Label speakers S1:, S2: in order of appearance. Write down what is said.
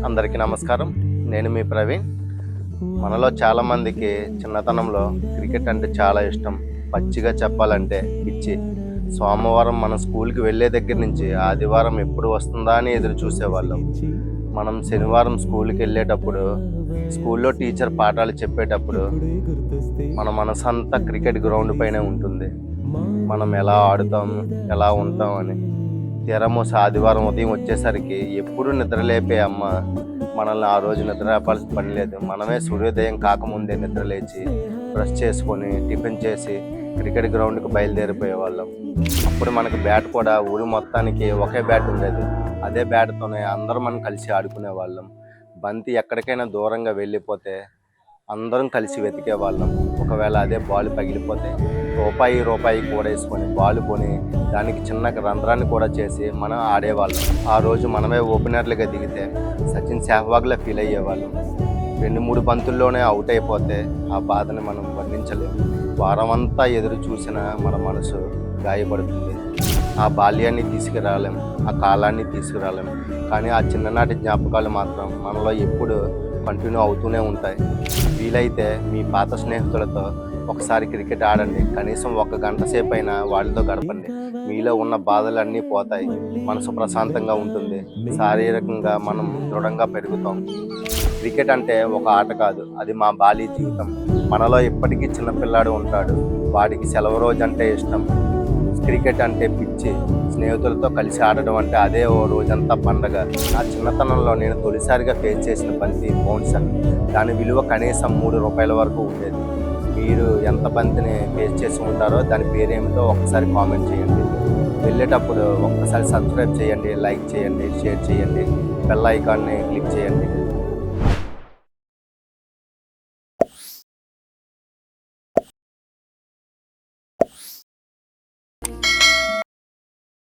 S1: అందరికీ నమస్కారం. నేను మీ ప్రవీణ్. మనలో చాలామందికి చిన్నతనంలో క్రికెట్ అంటే చాలా ఇష్టం. పచ్చిగా చెప్పాలంటే పిచ్చి. సోమవారం మనం స్కూల్కి వెళ్ళే దగ్గర నుంచి ఆదివారం ఎప్పుడు వస్తుందా అని ఎదురు చూసేవాళ్ళం. మనం శనివారం స్కూల్కి వెళ్ళేటప్పుడు స్కూల్లో టీచర్ పాఠాలు చెప్పేటప్పుడు మన మనసంతా క్రికెట్ గ్రౌండ్ పైనే ఉంటుంది. మనం ఎలా ఆడుతాం, ఎలా ఉంటాం అని. తీరమోస ఆదివారం ఉదయం వచ్చేసరికి ఎప్పుడు నిద్రలేపే అమ్మ మనల్ని ఆ రోజు నిద్రలేపాల్సిన పని లేదు. మనమే సూర్యోదయం కాకముందే నిద్రలేచి బ్రష్ చేసుకొని టిఫిన్ చేసి క్రికెట్ గ్రౌండ్కి బయలుదేరిపోయే వాళ్ళం. అప్పుడు మనకు బ్యాట్ కూడా ఊరి మొత్తానికి ఒకే బ్యాట్ ఉండేది. అదే బ్యాట్తోనే అందరం మనం కలిసి ఆడుకునే వాళ్ళం. బంతి ఎక్కడికైనా దూరంగా వెళ్ళిపోతే అందరం కలిసి వెతికే వాళ్ళం. ఒకవేళ అదే బాల్ పగిలిపోతే రూపాయి కూడా వేసుకొని బాల్ కొని దానికి చిన్న రంధ్రాన్ని కూడా చేసి మనం ఆడేవాళ్ళం. ఆ రోజు మనమే ఓపెనర్లుగా దిగితే సచిన్ సెహ్వాగ్లా ఫీల్ అయ్యేవాళ్ళం. 2-3 బంతుల్లోనే అవుట్ అయిపోతే ఆ బాధని మనం వర్ణించలేము. వారం అంతా ఎదురు చూసిన మన మనసు గాయపడుతుంది. ఆ బాల్యాన్ని తీసుకురాలేం, ఆ కాలాన్ని తీసుకురాలేం. కానీ ఆ చిన్ననాటి జ్ఞాపకాలు మాత్రం మనలో ఎప్పుడు కంటిన్యూ అవుతూనే ఉంటాయి. వీలైతే మీ పాత స్నేహితులతో ఒకసారి క్రికెట్ ఆడండి. కనీసం 1 గంట సేపు అయినా వాళ్ళతో గడపండి. మీలో ఉన్న బాధలన్నీ పోతాయి. మనసు ప్రశాంతంగా ఉంటుంది. శారీరకంగా మనం దృఢంగా పెరుగుతాం. క్రికెట్ అంటే ఒక ఆట కాదు, అది మా బాల్య జీవితం. మనలో ఇప్పటికీ చిన్నపిల్లాడు ఉంటాడు. వాడికి సెలవు రోజు అంటే ఇష్టం. క్రికెట్ అంటే పిచ్చి. స్నేహితులతో కలిసి ఆడడం అంటే అదే ఓ రోజంతా పండగ. నా చిన్నతనంలో నేను తొలిసారిగా ఫేస్ చేసిన బంతి బౌన్సర్. దాని విలువ కనీసం ₹3 వరకు ఉండేది. మీరు ఎంత బంతిని ఫేస్ చేసి ఉంటారో దాని పేరేమిటో ఒక్కసారి కామెంట్ చేయండి. వెళ్ళేటప్పుడు ఒక్కసారి సబ్స్క్రైబ్ చేయండి, లైక్ చేయండి, షేర్ చేయండి, బెల్ ఐకాన్ని క్లిక్ చేయండి.